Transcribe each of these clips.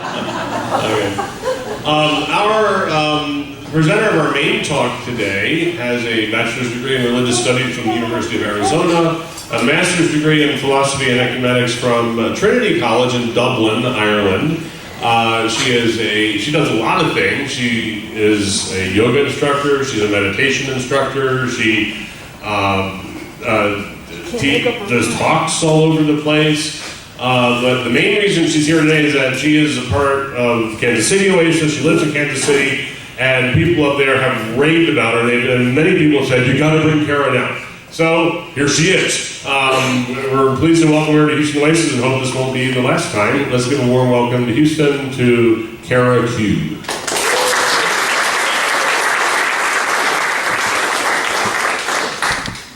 Okay. Our presenter of our main talk today has a bachelor's degree in religious studies from the University of Arizona, a master's degree in philosophy and ecumenics from Trinity College in Dublin, Ireland. She does a lot of things. She is a yoga instructor, she's a meditation instructor, she does talks all over the place. But the main reason she's here today is that she is a part of Kansas City Oasis. She lives in Kansas City, and people up there have raved about her. And many people have said, you gotta bring Carrah down. So, here she is. We're pleased to welcome her to Houston Oasis and hope this won't be the last time. Let's give a warm welcome to Houston to Carrah Q.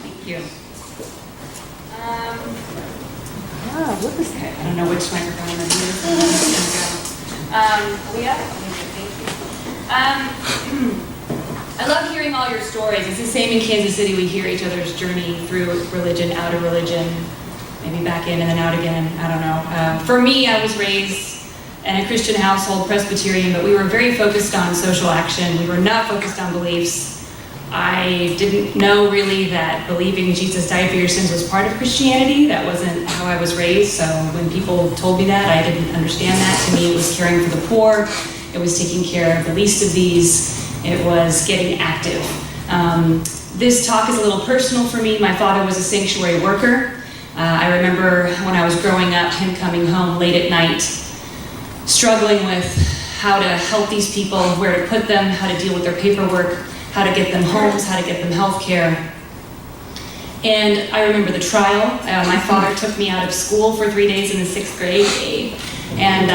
Thank you. What is that? I don't know which microphone I'm using. Thank you. I love hearing all your stories. It's the same in Kansas City. We hear each other's journey through religion, out of religion, maybe back in and then out again. I don't know. For me, I was raised in a Christian household, Presbyterian, but we were very focused on social action. We were not focused on beliefs. I didn't know really that believing Jesus died for your sins was part of Christianity. That wasn't how I was raised. So when people told me that, I didn't understand that. To me, it was caring for the poor. It was taking care of the least of these. It was getting active. This talk is a little personal for me. My father was a sanctuary worker. I remember when I was growing up, him coming home late at night, struggling with how to help these people, where to put them, how to deal with their paperwork, how to get them homes, how to get them health care. And I remember the trial. My father took me out of school for 3 days in the 6th grade. And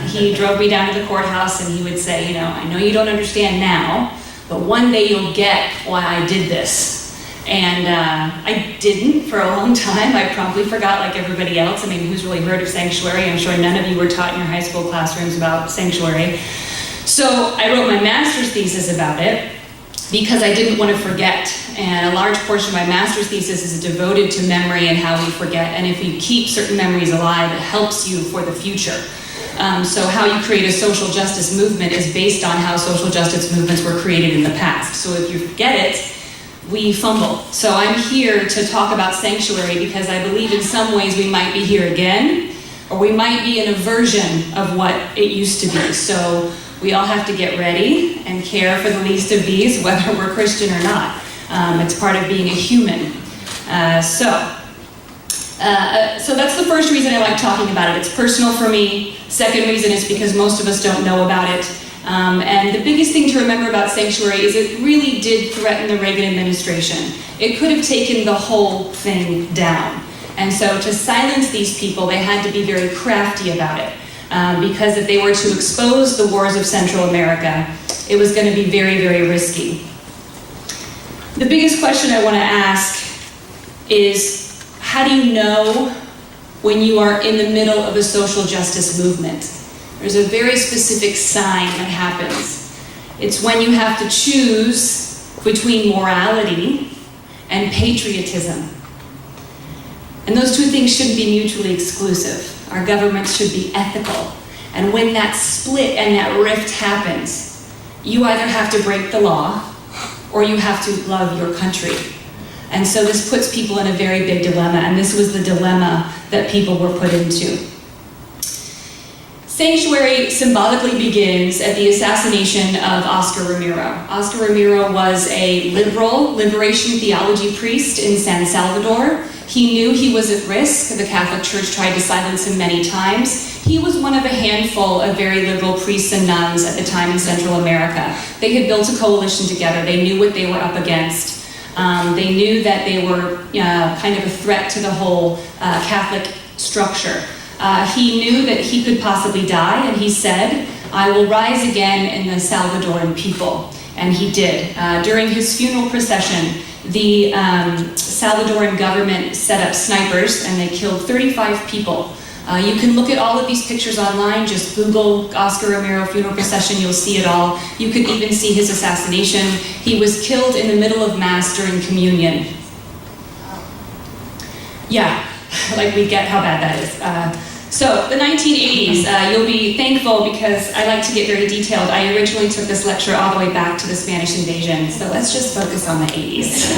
he drove me down to the courthouse and he would say, I know you don't understand now, but one day you'll get why I did this. And I didn't for a long time. I probably forgot like everybody else. I mean, who's really heard of sanctuary? I'm sure none of you were taught in your high school classrooms about sanctuary. So I wrote my master's thesis about it because I didn't want to forget. And a large portion of my master's thesis is devoted to memory and how we forget. And if you keep certain memories alive, it helps you for the future. So how you create a social justice movement is based on how social justice movements were created in the past. So if you forget it, we fumble. So I'm here to talk about sanctuary because I believe in some ways we might be here again, or we might be in a version of what it used to be. So we all have to get ready and care for the least of these, whether we're Christian or not. It's part of being a human. So that's the first reason I like talking about it. It's personal for me. Second reason is because most of us don't know about it. And the biggest thing to remember about sanctuary is it really did threaten the Reagan administration. It could have taken the whole thing down. And so to silence these people, they had to be very crafty about it. Because if they were to expose the wars of Central America, it was going to be very, very risky. The biggest question I want to ask is, how do you know when you are in the middle of a social justice movement? There's a very specific sign that happens. It's when you have to choose between morality and patriotism. And those two things shouldn't be mutually exclusive. Our governments should be ethical. And when that split and that rift happens, you either have to break the law or you have to love your country. And so this puts people in a very big dilemma, and this was the dilemma that people were put into. Sanctuary symbolically begins at the assassination of Oscar Romero. Oscar Romero was a liberal liberation theology priest in San Salvador. He knew he was at risk. The Catholic Church tried to silence him many times. He was one of a handful of very liberal priests and nuns at the time in Central America. They had built a coalition together. They knew what they were up against. They knew that they were kind of a threat to the whole Catholic structure. He knew that he could possibly die, and he said, "I will rise again in the Salvadoran people." And he did. During his funeral procession, the Salvadoran government set up snipers, and they killed 35 people. You can look at all of these pictures online. Just Google Oscar Romero funeral procession, you'll see it all. You can even see his assassination. He was killed in the middle of Mass during communion. Yeah, like we get how bad that is. So, the 1980s, you'll be thankful because I like to get very detailed. I originally took this lecture all the way back to the Spanish invasion, so let's just focus on the 80s.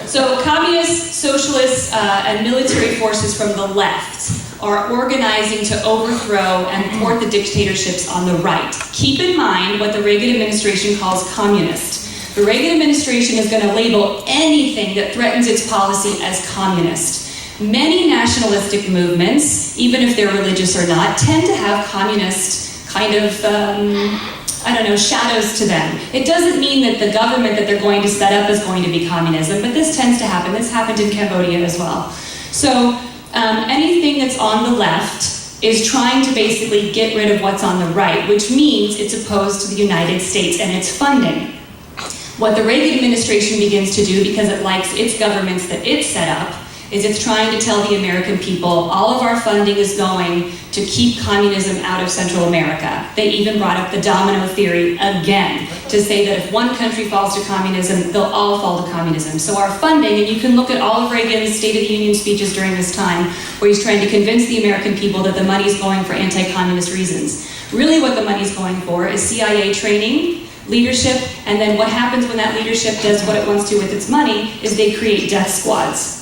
So, communists, socialists, and military forces from the left are organizing to overthrow and thwart the dictatorships on the right. Keep in mind what the Reagan administration calls communist. The Reagan administration is going to label anything that threatens its policy as communist. Many nationalistic movements, even if they're religious or not, tend to have communist kind of, shadows to them. It doesn't mean that the government that they're going to set up is going to be communism, but this tends to happen. This happened in Cambodia as well. So anything that's on the left is trying to basically get rid of what's on the right, which means it's opposed to the United States and its funding. What the Reagan administration begins to do, because it likes its governments that it set up, is it's trying to tell the American people all of our funding is going to keep communism out of Central America. They even brought up the domino theory again to say that if one country falls to communism, they'll all fall to communism. So our funding, and you can look at all of Reagan's State of the Union speeches during this time, where he's trying to convince the American people that the money's going for anti-communist reasons. Really what the money's going for is CIA training, leadership, and then what happens when that leadership does what it wants to with its money is they create death squads.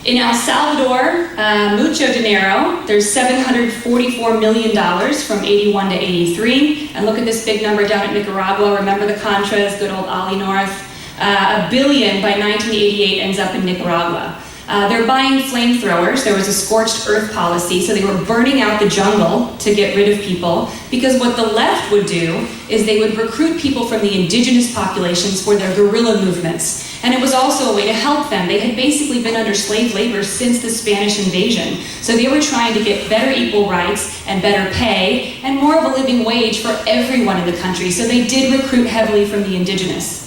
In El Salvador, mucho dinero, there's $744 million from 81 to 83. And look at this big number down at Nicaragua. Remember the Contras, good old Ollie North. $1 billion by 1988 ends up in Nicaragua. They're buying flamethrowers. There was a scorched earth policy, so they were burning out the jungle to get rid of people, because what the left would do is they would recruit people from the indigenous populations for their guerrilla movements. And it was also a way to help them. They had basically been under slave labor since the Spanish invasion. So they were trying to get better equal rights and better pay and more of a living wage for everyone in the country. So they did recruit heavily from the indigenous.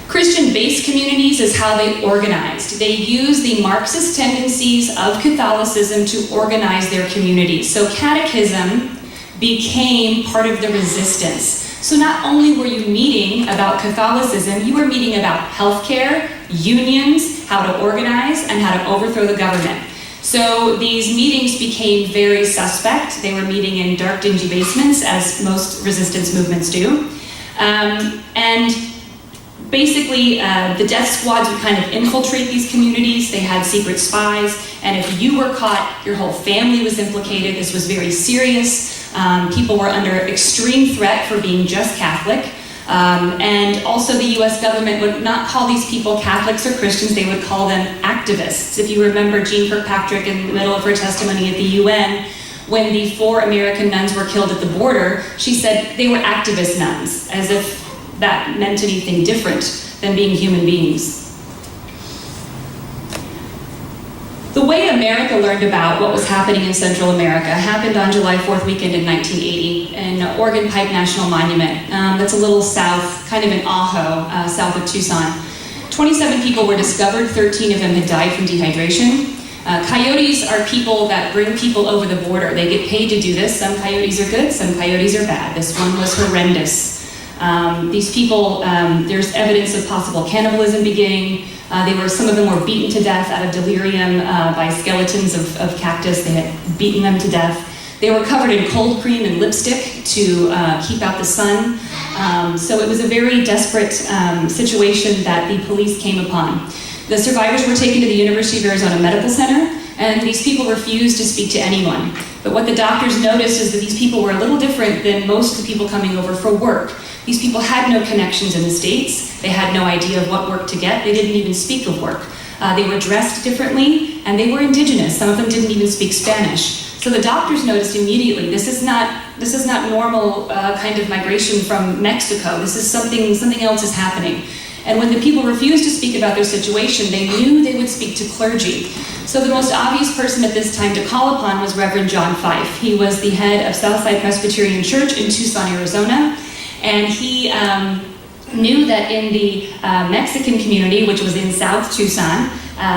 Christian-based communities is how they organized. They used the Marxist tendencies of Catholicism to organize their communities. So catechism became part of the resistance. So not only were you meeting about Catholicism, you were meeting about healthcare, unions, how to organize, and how to overthrow the government. So these meetings became very suspect. They were meeting in dark, dingy basements, as most resistance movements do. And basically, the death squads would kind of infiltrate these communities. They had secret spies, and if you were caught, your whole family was implicated. This was very serious. People were under extreme threat for being just Catholic. And also the US government would not call these people Catholics or Christians, they would call them activists. If you remember Jean Kirkpatrick in the middle of her testimony at the UN, when the 4 American nuns were killed at the border, she said they were activist nuns, as if that meant anything different than being human beings. The way America learned about what was happening in Central America happened on July 4th weekend in 1980 in Organ Pipe National Monument. That's a little south, kind of in Ajo, south of Tucson. 27 people were discovered, 13 of them had died from dehydration. Coyotes are people that bring people over the border. They get paid to do this. Some coyotes are good, some coyotes are bad. This one was horrendous. These people, there's evidence of possible cannibalism beginning. Some of them were beaten to death out of delirium by skeletons of cactus. They had beaten them to death. They were covered in cold cream and lipstick to keep out the sun. So it was a very desperate situation that the police came upon. The survivors were taken to the University of Arizona Medical Center, and these people refused to speak to anyone. But what the doctors noticed is that these people were a little different than most of the people coming over for work. These people had no connections in the States. They had no idea of what work to get. They didn't even speak of work. They were dressed differently, and they were indigenous. Some of them didn't even speak Spanish. So the doctors noticed immediately, this is not normal kind of migration from Mexico. This is something else is happening. And when the people refused to speak about their situation, they knew they would speak to clergy. So the most obvious person at this time to call upon was Reverend John Fife. He was the head of Southside Presbyterian Church in Tucson, Arizona. And he knew that in the Mexican community, which was in South Tucson,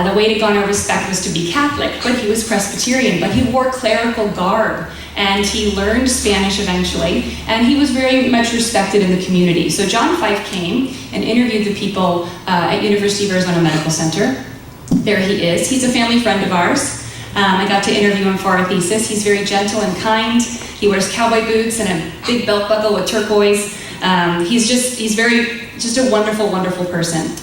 the way to garner respect was to be Catholic, but he was Presbyterian, but he wore clerical garb, and he learned Spanish eventually, and he was very much respected in the community. So John Fife came and interviewed the people at University of Arizona Medical Center. There he is. He's a family friend of ours. I got to interview him for our thesis. He's very gentle and kind. He wears cowboy boots and a big belt buckle with turquoise. He's a wonderful, wonderful person.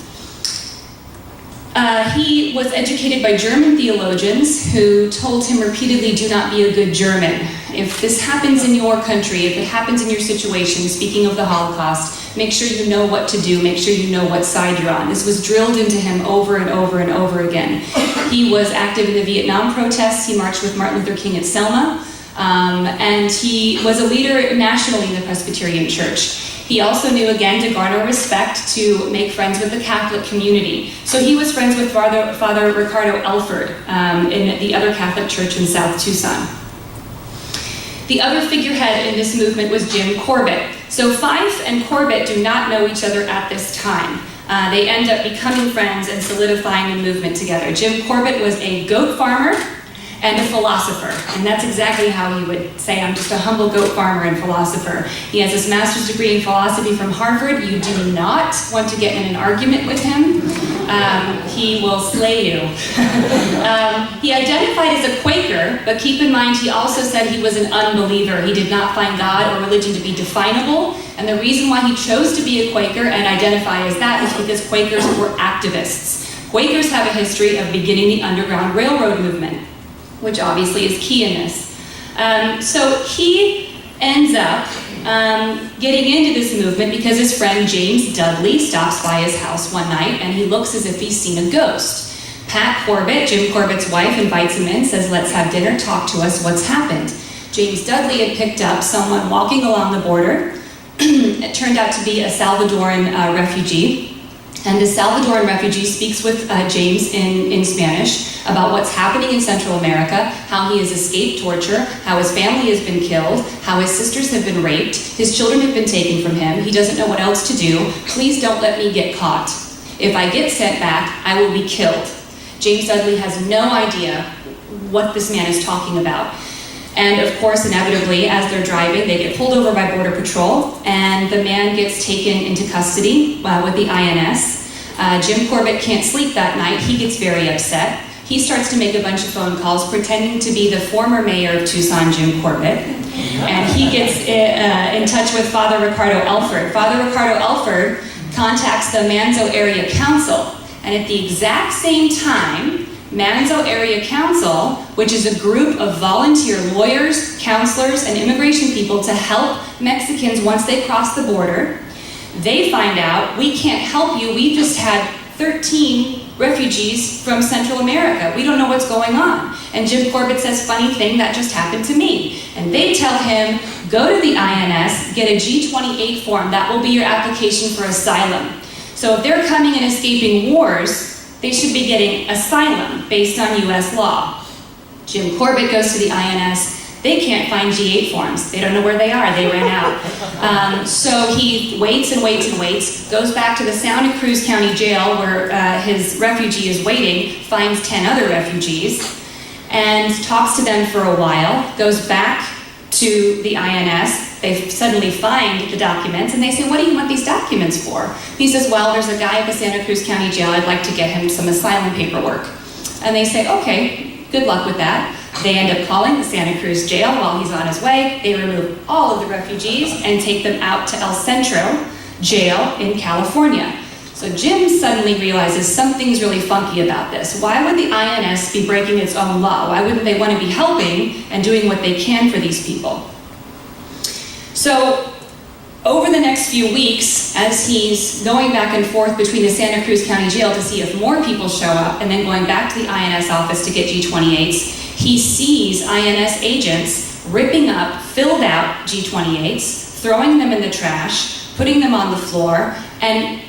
He was educated by German theologians who told him repeatedly, do not be a good German. If this happens in your country, if it happens in your situation, speaking of the Holocaust, make sure you know what to do, make sure you know what side you're on. This was drilled into him over and over and over again. He was active in the Vietnam protests. He marched with Martin Luther King at Selma. And he was a leader nationally in the Presbyterian Church. He also knew, again, to garner respect, to make friends with the Catholic community. So he was friends with Father Ricardo Elford in the other Catholic church in South Tucson. The other figurehead in this movement was Jim Corbett. So Fife and Corbett do not know each other at this time. They end up becoming friends and solidifying the movement together. Jim Corbett was a goat farmer and a philosopher, and that's exactly how he would say, I'm just a humble goat farmer and philosopher. He has his master's degree in philosophy from Harvard. You do not want to get in an argument with him. He will slay you. He identified as a Quaker, but keep in mind he also said he was an unbeliever. He did not find God or religion to be definable, and the reason why he chose to be a Quaker and identify as that is because Quakers were activists. Quakers have a history of beginning the Underground Railroad movement, which obviously is key in this. So he ends up getting into this movement because his friend James Dudley stops by his house one night and he looks as if he's seen a ghost. Pat Corbett, Jim Corbett's wife, invites him in, says, let's have dinner, talk to us, what's happened? James Dudley had picked up someone walking along the border. It turned out to be a Salvadoran refugee. And the Salvadoran refugee speaks with James in Spanish about what's happening in Central America, how he has escaped torture, how his family has been killed, how his sisters have been raped, his children have been taken from him, he doesn't know what else to do. Please don't let me get caught. If I get sent back, I will be killed. James Dudley has no idea what this man is talking about. And of course, inevitably, as they're driving, they get pulled over by Border Patrol, and the man gets taken into custody with the INS. Jim Corbett can't sleep that night. He gets very upset. He starts to make a bunch of phone calls, pretending to be the former mayor of Tucson, Jim Corbett. And he gets in touch with Father Ricardo Elford. Father Ricardo Elford contacts the Manzo Area Council, and at the exact same time, Manzo Area Council, which is a group of volunteer lawyers, counselors, and immigration people to help Mexicans once they cross the border, they find out, we can't help you, we just had 13 refugees from Central America. We don't know what's going on. And Jim Corbett says, funny thing, that just happened to me. And they tell him, go to the INS, get a G28 form, that will be your application for asylum. So if they're coming and escaping wars, they should be getting asylum based on US law. Jim Corbett goes to the INS. They can't find G8 forms. They don't know where they are. They ran out. So he waits and waits and waits, goes back to the Santa Cruz County Jail where his refugee is waiting, finds 10 other refugees, and talks to them for a while, goes back to the INS. They suddenly find the documents, and they say, what do you want these documents for? He says, well, there's a guy at the Santa Cruz County Jail. I'd like to get him some asylum paperwork. And they say, okay, good luck with that. They end up calling the Santa Cruz Jail while he's on his way. They remove all of the refugees and take them out to El Centro Jail in California. So Jim suddenly realizes something's really funky about this. Why would the INS be breaking its own law? Why wouldn't they want to be helping and doing what they can for these people? So over the next few weeks, as he's going back and forth between the Santa Cruz County Jail to see if more people show up and then going back to the INS office to get G28s, he sees INS agents ripping up filled out G28s, throwing them in the trash, putting them on the floor, and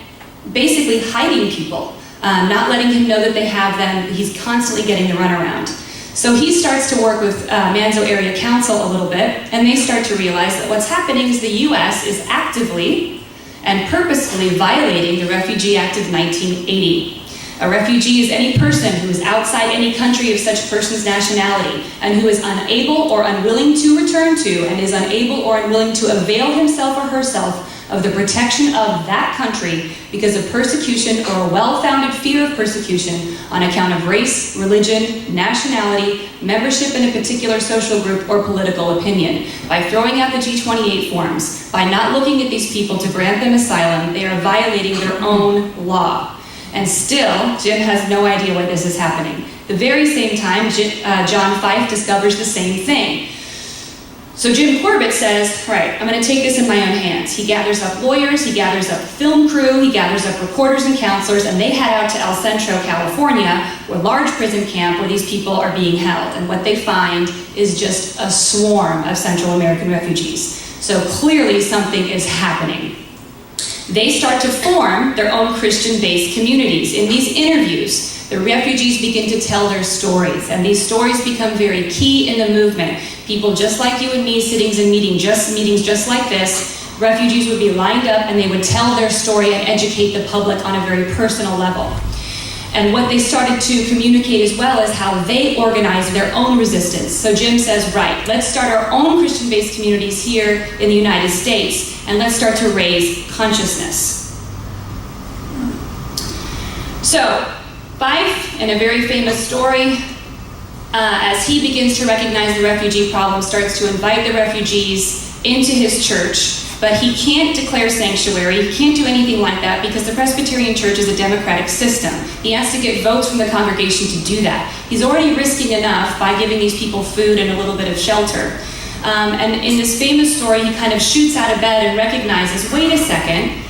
basically hiding people, not letting him know that they have them. He's constantly getting the runaround. So he starts to work with Manzo Area Council a little bit, and they start to realize that what's happening is the US is actively and purposefully violating the Refugee Act of 1980. A refugee is any person who is outside any country of such person's nationality and who is unable or unwilling to return to and is unable or unwilling to avail himself or herself of the protection of that country because of persecution or a well-founded fear of persecution on account of race, religion, nationality, membership in a particular social group, or political opinion. By throwing out the G28 forms, by not looking at these people to grant them asylum, they are violating their own law. And still, Jim has no idea why this is happening. The very same time, John Fife discovers the same thing. So Jim Corbett says, right, I'm going to take this in my own hands. He gathers up lawyers, he gathers up film crew, he gathers up reporters and counselors, and they head out to El Centro, California, a large prison camp where these people are being held. And what they find is just a swarm of Central American refugees. So clearly something is happening. They start to form their own Christian-based communities. In these interviews, the refugees begin to tell their stories, and these stories become very key in the movement. People just like you and me, meetings just like this, refugees would be lined up and they would tell their story and educate the public on a very personal level. And what they started to communicate as well is how they organized their own resistance. So Jim says, right, let's start our own Christian-based communities here in the United States, and let's start to raise consciousness. So, Fife, in a very famous story, as he begins to recognize the refugee problem, starts to invite the refugees into his church, but he can't declare sanctuary, he can't do anything like that because the Presbyterian Church is a democratic system. He has to get votes from the congregation to do that. He's already risking enough by giving these people food and a little bit of shelter. And in this famous story, he kind of shoots out of bed and recognizes, wait a second,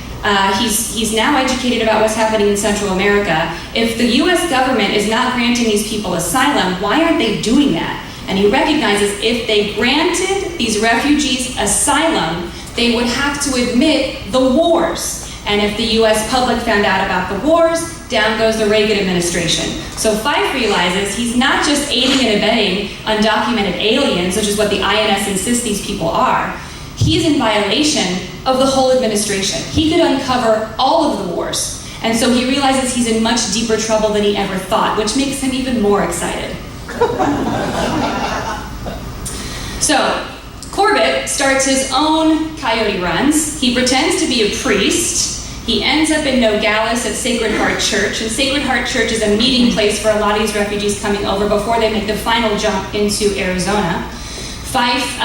he's now educated about what's happening in Central America. If the US government is not granting these people asylum, why aren't they doing that? And he recognizes if they granted these refugees asylum, they would have to admit the wars. And if the US public found out about the wars, down goes the Reagan administration. So Fife realizes he's not just aiding and abetting undocumented aliens, which is what the INS insists these people are. He's in violation of the whole administration. He could uncover all of the wars. And so he realizes he's in much deeper trouble than he ever thought, which makes him even more excited. So, Corbett starts his own coyote runs. He pretends to be a priest. He ends up in Nogales at Sacred Heart Church, and Sacred Heart Church is a meeting place for a lot of these refugees coming over before they make the final jump into Arizona. Fife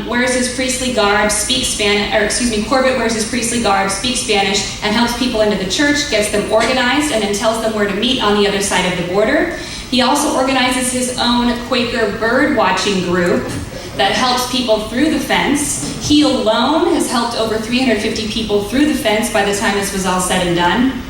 wears his priestly garb, Corbett wears his priestly garb, speaks Spanish, and helps people into the church, gets them organized, and then tells them where to meet on the other side of the border. He also organizes his own Quaker bird watching group that helps people through the fence. He alone has helped over 350 people through the fence by the time this was all said and done.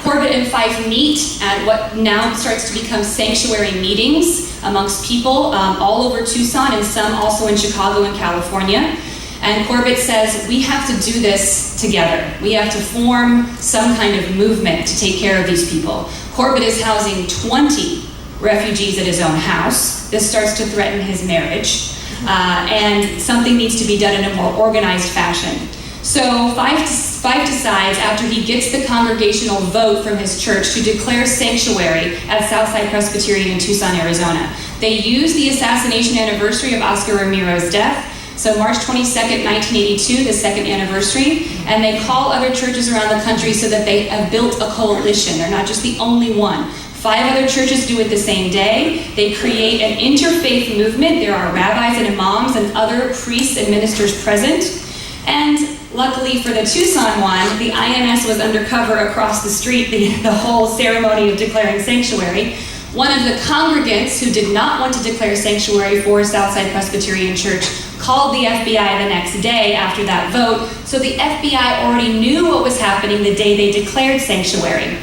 Corbett and Fife meet at what now starts to become sanctuary meetings amongst people all over Tucson and some also in Chicago and California. And Corbett says, we have to do this together. We have to form some kind of movement to take care of these people. Corbett is housing 20 refugees at his own house. This starts to threaten his marriage. And something needs to be done in a more organized fashion. So Fife decides, after he gets the congregational vote from his church, to declare sanctuary at Southside Presbyterian in Tucson, Arizona. They use the assassination anniversary of Oscar Ramiro's death, so March 22nd, 1982, the second anniversary, and they call other churches around the country so that they have built a coalition. They're not just the only one. 5 other churches do it the same day. They create an interfaith movement. There are rabbis and imams and other priests and ministers present. And luckily for the Tucson one, the INS was undercover across the street the whole ceremony of declaring sanctuary. One of the congregants who did not want to declare sanctuary for Southside Presbyterian Church called the FBI the next day after that vote, so the FBI already knew what was happening the day they declared sanctuary.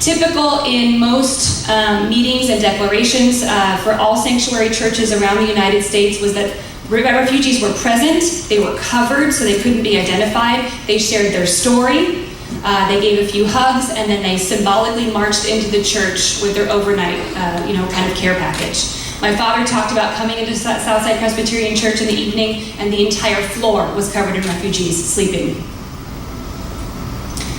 Typical in most meetings and declarations for all sanctuary churches around the United States was that refugees were present, they were covered so they couldn't be identified, they shared their story, they gave a few hugs, and then they symbolically marched into the church with their overnight kind of care package. My father talked about coming into Southside Presbyterian Church in the evening, and the entire floor was covered in refugees sleeping.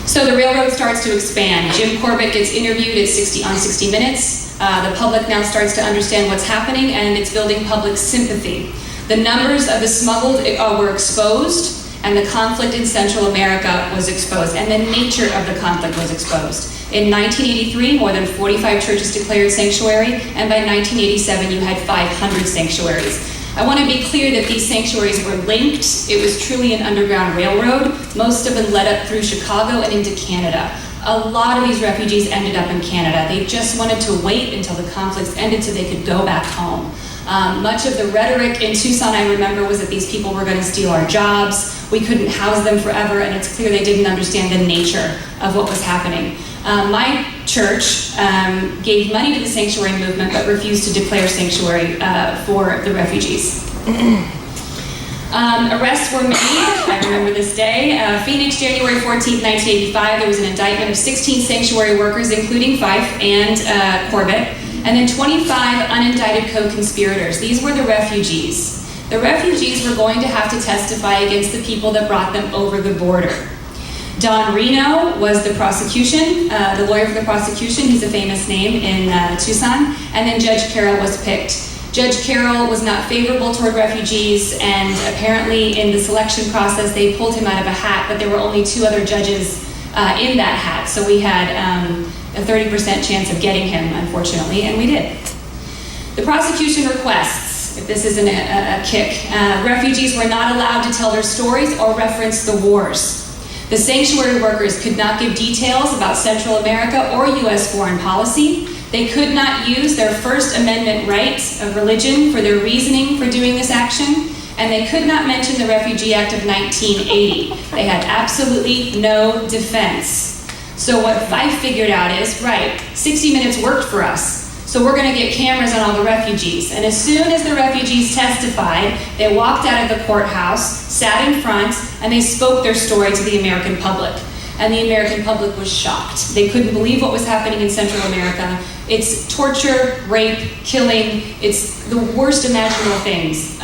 So the railroad starts to expand. Jim Corbett gets interviewed on 60 Minutes. The public now starts to understand what's happening, and it's building public sympathy. The numbers of the smuggled were exposed, and the conflict in Central America was exposed, and the nature of the conflict was exposed. In 1983, more than 45 churches declared sanctuary, and by 1987, you had 500 sanctuaries. I want to be clear that these sanctuaries were linked. It was truly an underground railroad. Most of them led up through Chicago and into Canada. A lot of these refugees ended up in Canada. They just wanted to wait until the conflicts ended so they could go back home. Much of the rhetoric in Tucson, I remember, was that these people were going to steal our jobs. We couldn't house them forever, and it's clear they didn't understand the nature of what was happening. My church gave money to the sanctuary movement, but refused to declare sanctuary for the refugees. Arrests were made, I remember this day. Phoenix, January 14th, 1985, there was an indictment of 16 sanctuary workers, including Fife and Corbett, and then 25 unindicted co-conspirators. These were the refugees. The refugees were going to have to testify against the people that brought them over the border. Don Reno was the prosecution, the lawyer for the prosecution. He's a famous name in Tucson. And then Judge Carrah was picked. Judge Carrah was not favorable toward refugees, and apparently in the selection process they pulled him out of a hat, but there were only 2 other judges in that hat. So we had a 30% chance of getting him, unfortunately, and we did. The prosecution requests, if this isn't a kick, refugees were not allowed to tell their stories or reference the wars. The sanctuary workers could not give details about Central America or U.S. foreign policy. They could not use their First Amendment right of religion for their reasoning for doing this action, and they could not mention the Refugee Act of 1980. They had absolutely no defense. So what Fife figured out is, right, 60 Minutes worked for us, so we're going to get cameras on all the refugees. And as soon as the refugees testified, they walked out of the courthouse, sat in front, and they spoke their story to the American public. And the American public was shocked. They couldn't believe what was happening in Central America. It's torture, rape, killing. It's the worst imaginable things.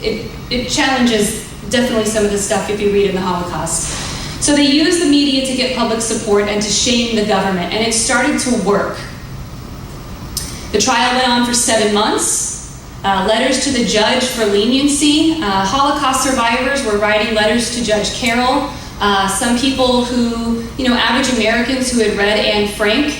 It challenges definitely some of the stuff if you read in the Holocaust. So they used the media to get public support and to shame the government, and it started to work. The trial went on for 7 months. Letters to the judge for leniency. Holocaust survivors were writing letters to Judge Carroll. Some people who, average Americans who had read Anne Frank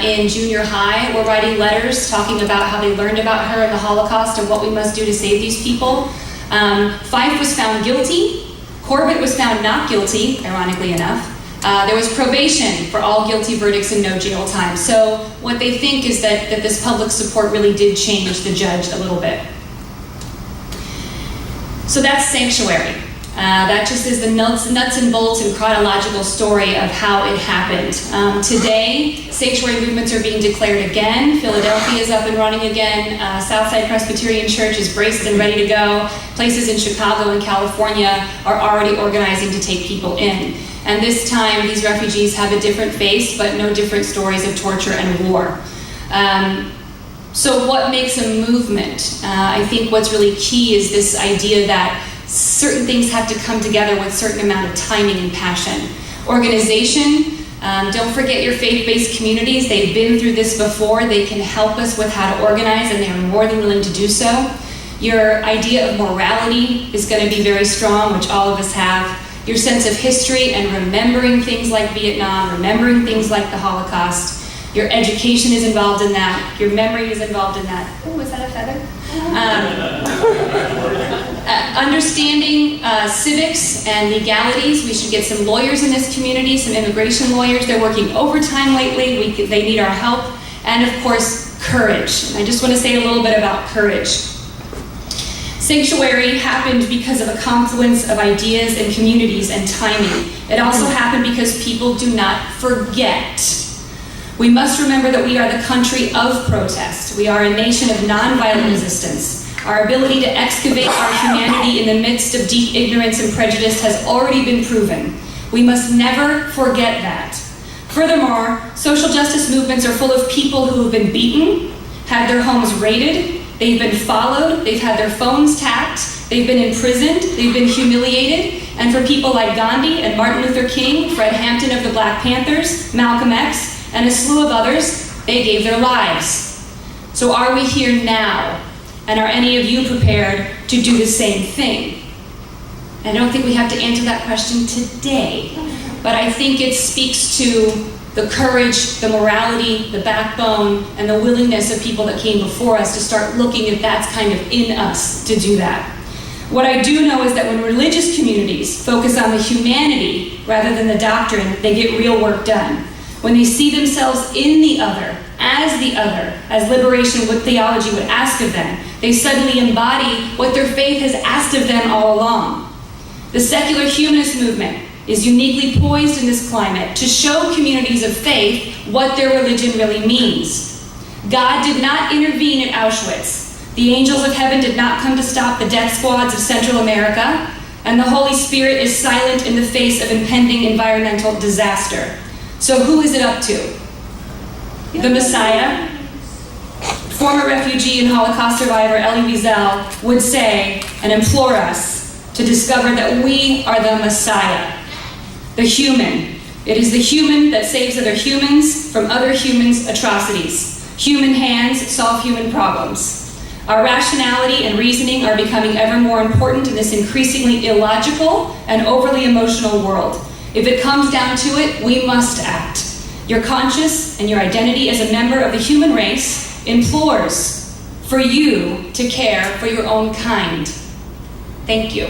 in junior high were writing letters talking about how they learned about her in the Holocaust and what we must do to save these people. Fife was found guilty. Corbett was found not guilty, ironically enough. There was probation for all guilty verdicts and no jail time. So what they think is that this public support really did change the judge a little bit. So that's sanctuary. That just is the nuts and bolts and chronological story of how it happened. Today, sanctuary movements are being declared again. Philadelphia is up and running again. Southside Presbyterian Church is braced and ready to go. Places in Chicago and California are already organizing to take people in. And this time, these refugees have a different face, but no different stories of torture and war. So what makes a movement? I think what's really key is this idea that certain things have to come together with a certain amount of timing and passion. Organization, don't forget your faith-based communities. They've been through this before. They can help us with how to organize, and they are more than willing to do so. Your idea of morality is going to be very strong, which all of us have. Your sense of history and remembering things like Vietnam, remembering things like the Holocaust. Your education is involved in that. Your memory is involved in that. Oh, is that a feather? Understanding civics and legalities. We should get some lawyers in this community, some immigration lawyers. They're working overtime lately. They need our help. And of course, courage. And I just want to say a little bit about courage. Sanctuary happened because of a confluence of ideas and communities and timing. It also happened because people do not forget. We must remember that we are the country of protest. We are a nation of nonviolent resistance. Our ability to excavate our humanity in the midst of deep ignorance and prejudice has already been proven. We must never forget that. Furthermore, social justice movements are full of people who have been beaten, had their homes raided, they've been followed, they've had their phones tapped, they've been imprisoned, they've been humiliated, and for people like Gandhi and Martin Luther King, Fred Hampton of the Black Panthers, Malcolm X, and a slew of others, they gave their lives. So are we here now? And are any of you prepared to do the same thing? I don't think we have to answer that question today, but I think it speaks to the courage, the morality, the backbone, and the willingness of people that came before us to start looking if that's kind of in us to do that. What I do know is that when religious communities focus on the humanity rather than the doctrine, they get real work done. When they see themselves in the other, as liberation with theology would ask of them, they suddenly embody what their faith has asked of them all along. The secular humanist movement is uniquely poised in this climate to show communities of faith what their religion really means. God did not intervene at Auschwitz. The angels of heaven did not come to stop the death squads of Central America, and the Holy Spirit is silent in the face of impending environmental disaster. So who is it up to? The Messiah? Former refugee and Holocaust survivor Elie Wiesel would say and implore us to discover that we are the Messiah, the human. It is the human that saves other humans from other humans' atrocities. Human hands solve human problems. Our rationality and reasoning are becoming ever more important in this increasingly illogical and overly emotional world. If it comes down to it, we must act. Your conscience and your identity as a member of the human race implores for you to care for your own kind. Thank you.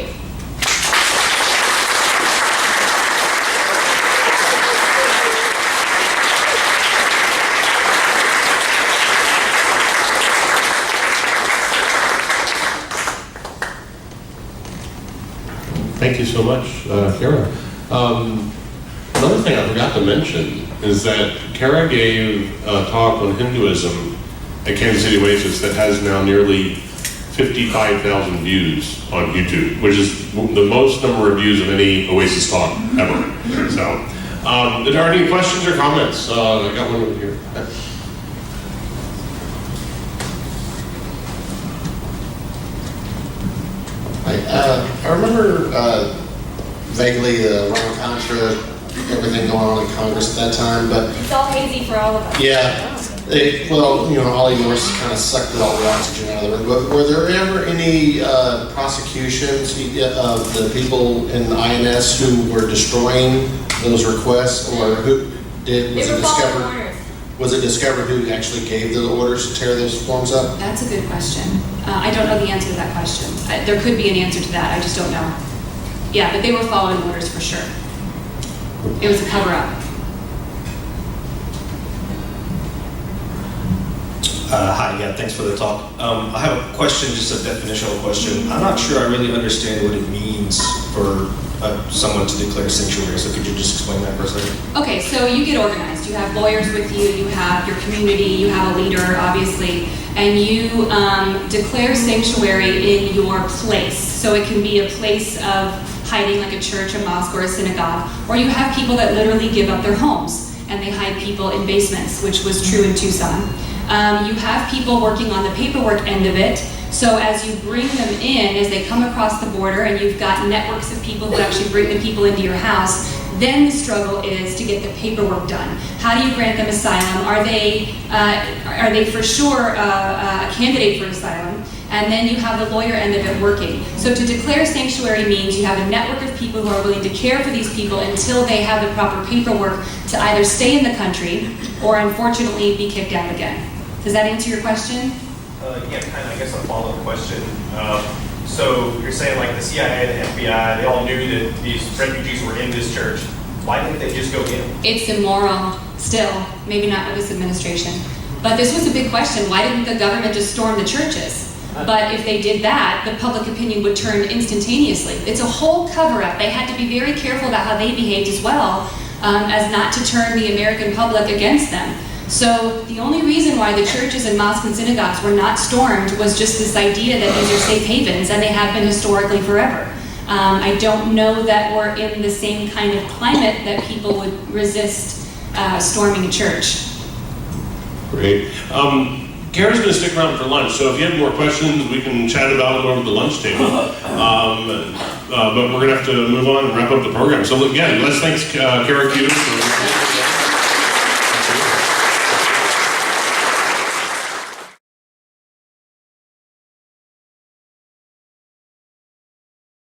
Thank you so much, Carrah. Another thing I forgot to mention is that Carrah gave a talk on Hinduism at Kansas City Oasis that has now nearly 55,000 views on YouTube, which is the most number of views of any Oasis talk ever. So, are there any questions or comments? I got one over here. I remember vaguely the Iran Contra, everything going on in Congress at that time, but It's all hazy for all of us. yeah, Ollie Norse kind of sucked it all the oxygen out of it. But were there ever any prosecutions of the people in the INS who were destroying those requests, or who did? Was it discovered who actually gave the orders to tear those forms up? That's a good question. I don't know the answer to that question. There could be an answer to that, I just don't know. Yeah, but they were following orders for sure. It was a cover-up. Hi, yeah, thanks for the talk. I have a question, just a definitional question. I'm not sure I really understand what it means for someone to declare sanctuary, so could you just explain that for a second? Okay, so you get organized. You have lawyers with you, you have your community, you have a leader, obviously, and you declare sanctuary in your place. So it can be a place of hiding, like a church, a mosque, or a synagogue, or you have people that literally give up their homes and they hide people in basements, which was true in Tucson. You have people working on the paperwork end of it. So as you bring them in, as they come across the border, and you've got networks of people who actually bring the people into your house, then the struggle is to get the paperwork done. How do you grant them asylum? Are they for sure a candidate for asylum? And then you have the lawyer end of it working. So to declare sanctuary means you have a network of people who are willing to care for these people until they have the proper paperwork to either stay in the country or unfortunately be kicked out again. Does that answer your question? Yeah, kind of, I guess a follow-up question. So you're saying like the CIA and the FBI, they all knew that these refugees were in this church. Why didn't they just go in? It's immoral still, maybe not with this administration. But this was a big question. Why didn't the government just storm the churches? But if they did that, the public opinion would turn instantaneously. It's a whole cover-up. They had to be very careful about how they behaved as well, as not to turn the American public against them. So the only reason why the churches and mosques and synagogues were not stormed was just this idea that these are safe havens, and they have been historically forever. I don't know that we're in the same kind of climate that people would resist storming a church. Great. Carrah's going to stick around for lunch, so if you have more questions, we can chat about it over the lunch table. But we're going to have to move on and wrap up the program. So again, let's thank Carrah Q for